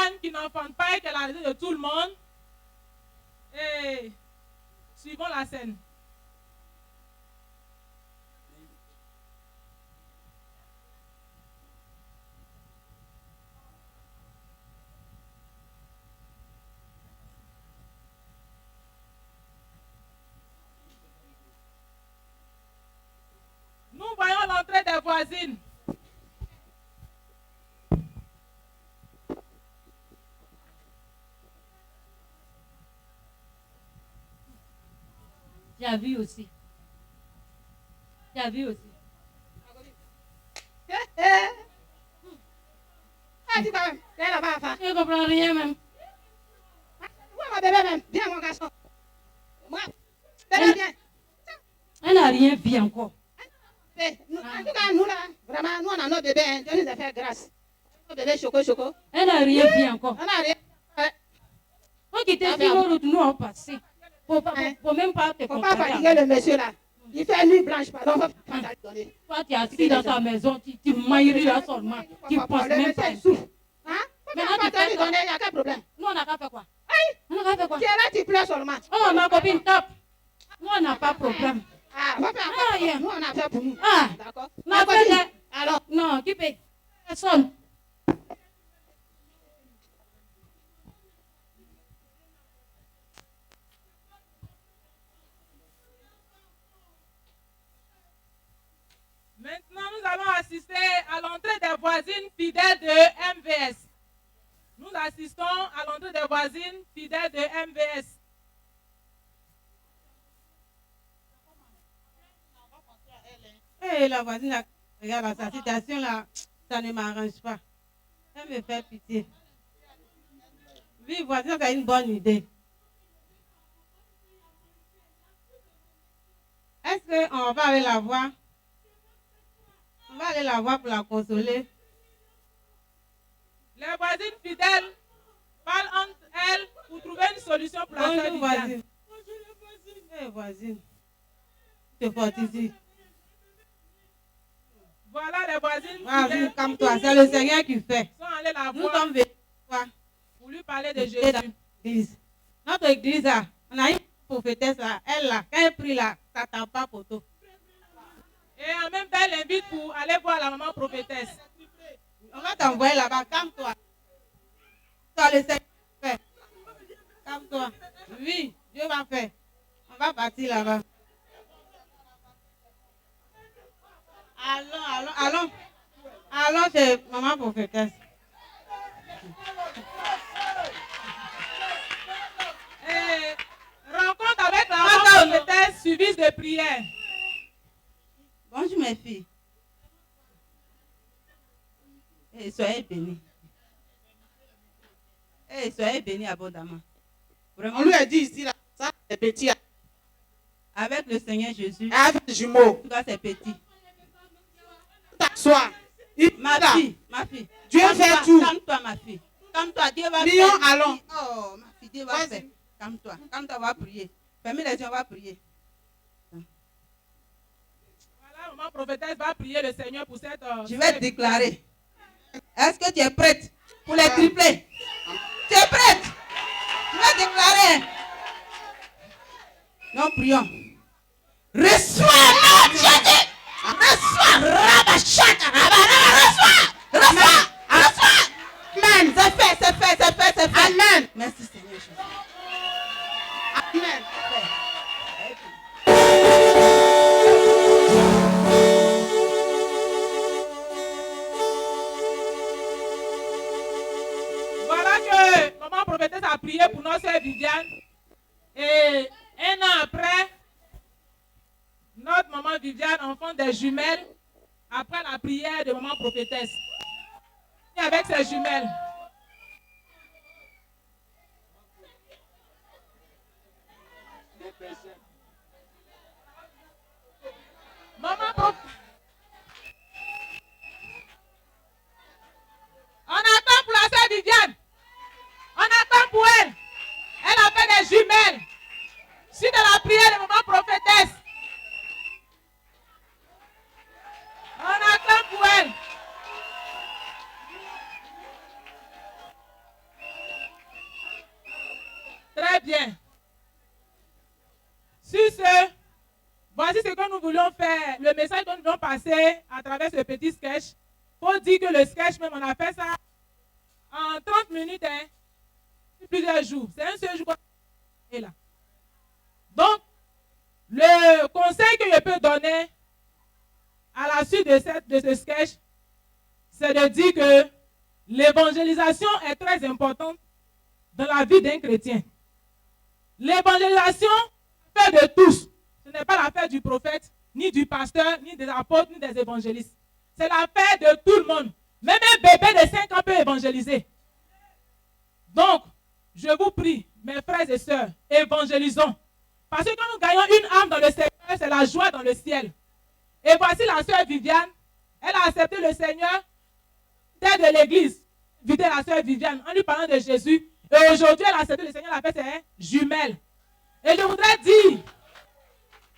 Viviane qui n'enfante pas et qui est la raison de tout le monde. Et suivons la scène. Nous voyons l'entrée des voisines. J'ai vu aussi. J'ai vu aussi. Je ne comprends rien même. Où est ma bébé même? Viens mon garçon. Moi, bébé, viens. Elle n'a rien vu encore. En tout cas, nous là, vraiment, nous on a nos bébés, hein. Dieu nous a fait grâce. Nos bébés choco. Elle n'a rien vu encore. On n'a rien. Faut quitter sur la route, nous on passe. Faut même pas te faut pas fatiguer le monsieur là. Il fait nuit blanche, pardon. Faut pas donner. Toi, tu es assis dans ta maison, tu mailleries là seulement. Tu penses même pas. Hein? Maintenant, tu peux lui donner, il n'y a qu'un problème. Nous, on n'a qu'à faire quoi? Aïe! On n'a qu'à faire quoi? Tu es là, tu pleures seulement. Oh, ma copine, top. Nous, on n'a pas de problème. Ah, on va faire quoi? Yeah. Nous, on a fait pour nous. Ah, d'accord. Ma copine. Alors? Non, qui paye? Personne. Maintenant, nous allons assister à l'entrée des voisines fidèles de MVS. Nous assistons à l'entrée des voisines fidèles de MVS. Hey, la voisine, là, regarde sa situation là, ça ne m'arrange pas. Elle me fait pitié. Oui, voisine, c'est une bonne idée. Est-ce qu'on va aller la voir? On va aller la voir pour la consoler. Les voisines fidèles parlent entre elles pour trouver une solution pour la sœur voisine. Bonjour les voisines. Hey, voisine. Tu te fortifies. Voilà les voisines. Vas-y, calme-toi, c'est le Seigneur qui fait. Sont allés la Nous voir sommes venus pour lui parler de Jésus. Notre église, là, on a une prophétesse là, elle là, quand elle prie là, ça ne tape pas poteau. Et en même temps, elle invite pour aller voir la maman prophétesse. On va t'envoyer là-bas, calme-toi. Toi, le Seigneur fait. Calme-toi. Oui, Dieu va faire. On va partir là-bas. Allons chez maman prophétesse. Et rencontre avec la maman prophétesse suivie de prière. Bonjour mes filles. Et soyez bénis. Et soyez bénis abondamment. Vraiment. On lui a dit ici, là, ça c'est petit. Avec le Seigneur Jésus. Avec les jumeaux. En tout cas, c'est petit. T'assois. Ma fille. Dieu fait tout. Calme-toi, ma fille. Calme-toi, Dieu va Lion, faire. allons. Oh, ma fille, Dieu va faire. Calme-toi, on va prier. Fermez les yeux, on va prier. Voilà, maman prophétesse va prier le Seigneur pour cette... Je vais déclarer. Est-ce que tu es prête pour les triplés? Tu es prête? Je vais déclarer. Nous prions. Reçois notre Jésus. Reçois. Rabachaka. Reçois. Amen. C'est fait. Amen. Merci Seigneur Jésus. Amen. Voilà que maman prophétesse a prié pour notre sœur Viviane. Et un an après, notre maman Viviane enfante des jumelles après la prière de maman prophétesse. Et avec ses jumelles. Maman prophétesse. On attend pour la sœur Viviane. On attend pour elle. Elle a fait des jumelles. Suite à la prière de maman prophétesse. On attend pour elle. passé à travers ce petit sketch. Il faut dire que le sketch, même, on a fait ça en 30 minutes, hein, plusieurs jours. C'est un seul jour qu'on est là. Donc, le conseil que je peux donner à la suite de ce sketch, c'est de dire que l'évangélisation est très importante dans la vie d'un chrétien. L'évangélisation fait de tous. Ce n'est pas l'affaire du prophète, ni du pasteur, ni des apôtres, ni des évangélistes. C'est l'affaire de tout le monde. Même un bébé de 5 ans peut évangéliser. Donc, je vous prie, mes frères et sœurs, évangélisons. Parce que quand nous gagnons une âme dans le Seigneur, c'est la joie dans le ciel. Et voici la sœur Viviane. Elle a accepté le Seigneur tête de l'église. Invité la sœur Viviane en lui parlant de Jésus. Et aujourd'hui, elle a accepté le Seigneur, elle a fait ses jumelles. Et je voudrais dire,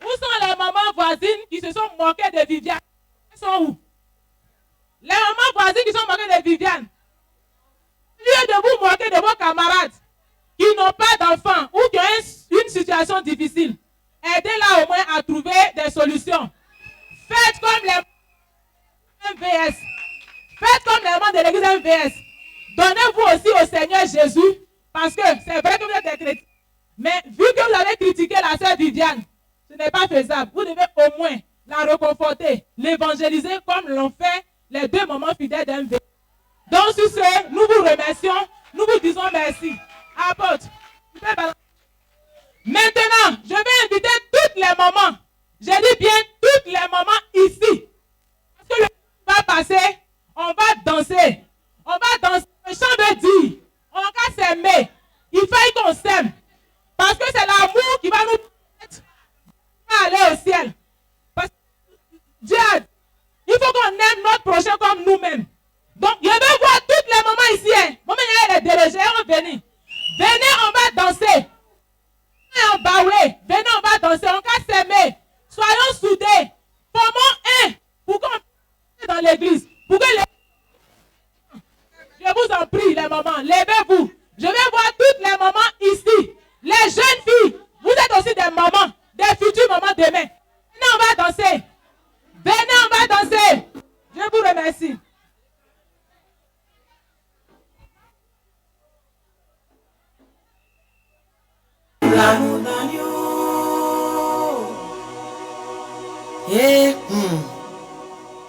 où sont les mamans voisines qui se sont moquées de Viviane? Elles sont où? Les mamans voisines qui sont moquées de Viviane. Au lieu de vous moquer de vos camarades qui n'ont pas d'enfants ou qui ont une situation difficile, aidez-la au moins à trouver des solutions. Faites comme les MVS. Faites comme les membres de l'église MVS. Donnez-vous aussi au Seigneur Jésus, parce que c'est vrai que vous êtes des chrétiens. Mais vu que vous avez critiqué la sœur Viviane, ce n'est pas faisable. Vous devez au moins la réconforter, l'évangéliser comme l'ont fait les deux mamans fidèles d'MVS. Donc sur ce, nous vous remercions, nous vous disons merci. Apôtre. Maintenant, je vais inviter toutes les mamans. Je dis bien toutes les mamans ici. Parce que le temps va passer, on va danser. On va danser. Le chant veut dire, on va s'aimer. Il faut qu'on s'aime. Parce que c'est l'amour qui va nous permettre d'aller au ciel. Parce que Dieu a dit, il faut qu'on aime notre prochain comme nous-mêmes. Donc, je veux voir toutes les mamans ici. Hein. Maman, il y a les délégés, on venez. Venez, on va danser. On va baouer. Venez, on va danser. On va s'aimer. Soyons soudés. Formons un pour qu'on soit dans l'église. Pour que les... Je vous en prie, les mamans, levez-vous. Je vais voir toutes les mamans ici. Les jeunes filles, vous êtes aussi des mamans, des futures mamans demain. Venez, on va danser. Venez, on va danser. Je vous remercie.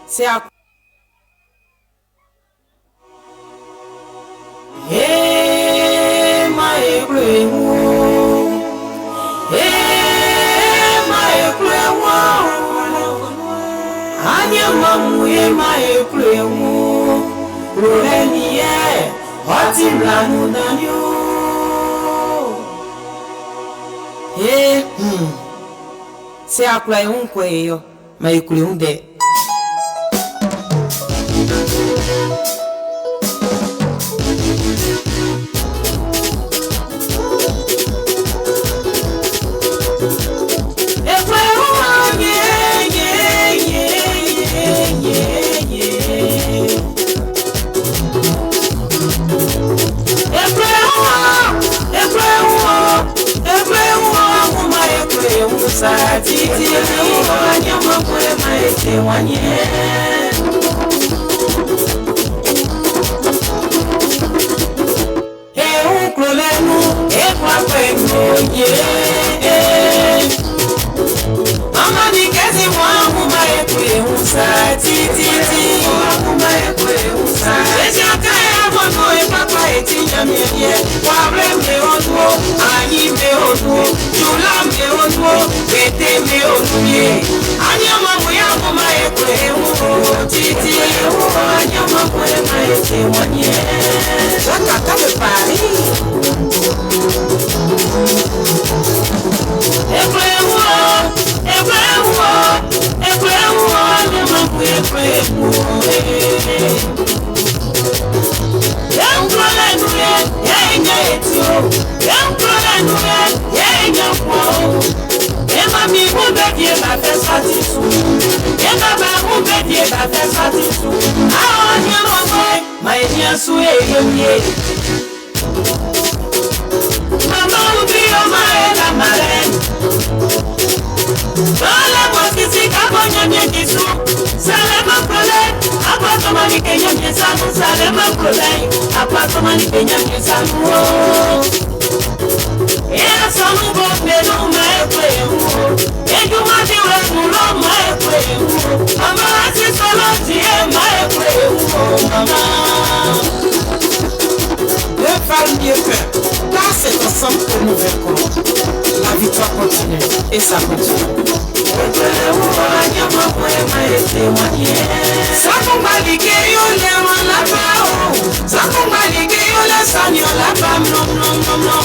C'est à c'est à quoi un cuello, ma include. Sale mwakisi kabonya myekisu. Sale makole. Apatoma ni kenya myesamu. Sale makole. Apatoma ni kenya myesamu. Ea samu bombelu maekwe. Ejuma diwe mulo maekwe. Mama asi solo tie maekwe. Mama. Le femmes mieux fait. Car c'est ensemble que nous vaincrons. La victoire continue et ça continue. Sakumbalike yo le malapa o. Sakumbalike yo le sanyo la pam nom nom nom nom.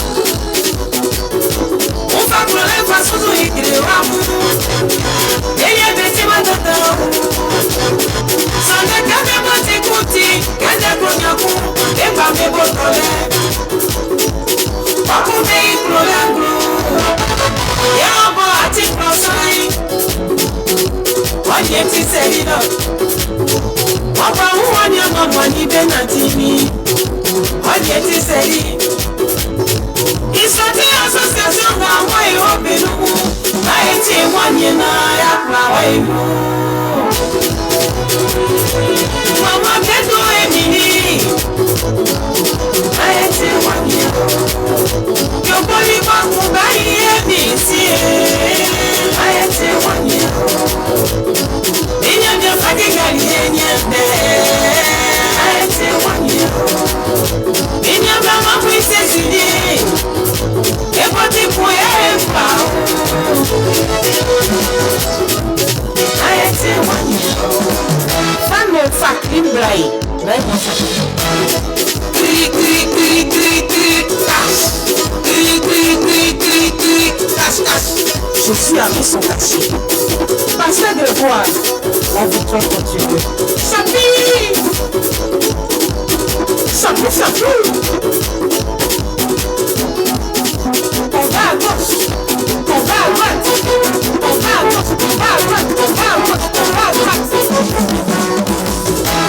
On va pleurer face aux écrits ramu. Eye beti matata. Sande kame mati kuti. Kende konyaku. Eba me botole. Papu me ikrole ngru. Yabo ati prosai. Wanye ti selino. Wapa uwanya mama ni benatimi. Wanye ti seli. Isoti association ga wai obenumu. Na eti wanye na ya kwa waimu. Mama beto emini. Na eti wanye. Yoboli makubai ebisi. Na eti wanye. Inyanya fagigali enyembe. Na eti wanye. Inyamba makwise zili. Eboti kuya empa. Na eti wanye. Femme fakrim blai. Blai mon fakrim. Cri cri cri cri cri cache. Cri cri cri cri cri cache cache. Je suis à son quartier. Passez de voir. La victoire continue. Chapi. Chapeau, chapeau. On va à gauche. On va à droite. On va à gauche. On va à droite. On va à gauche. On va à droite.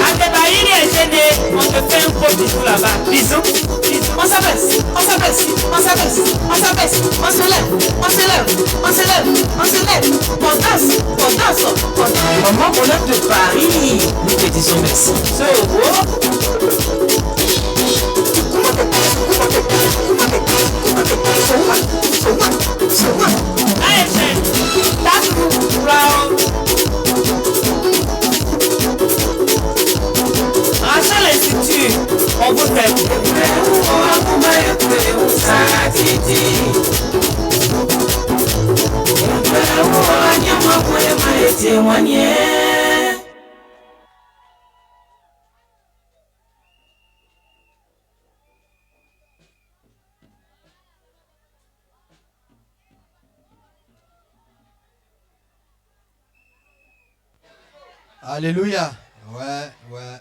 Adébaïri est gêné. On te fait un gros bisou là-bas. Bisous. Bisous. On s'abaisse. On s'abaisse. On s'abaisse. On s'abaisse. On se lève. On se lève. On se lève. On se lève. On danse. On danse. On danse. Maman, on lève de Paris. Nous te disons merci. So, Rachel Institut, on vous fait. Alléluia. Ouais, ouais.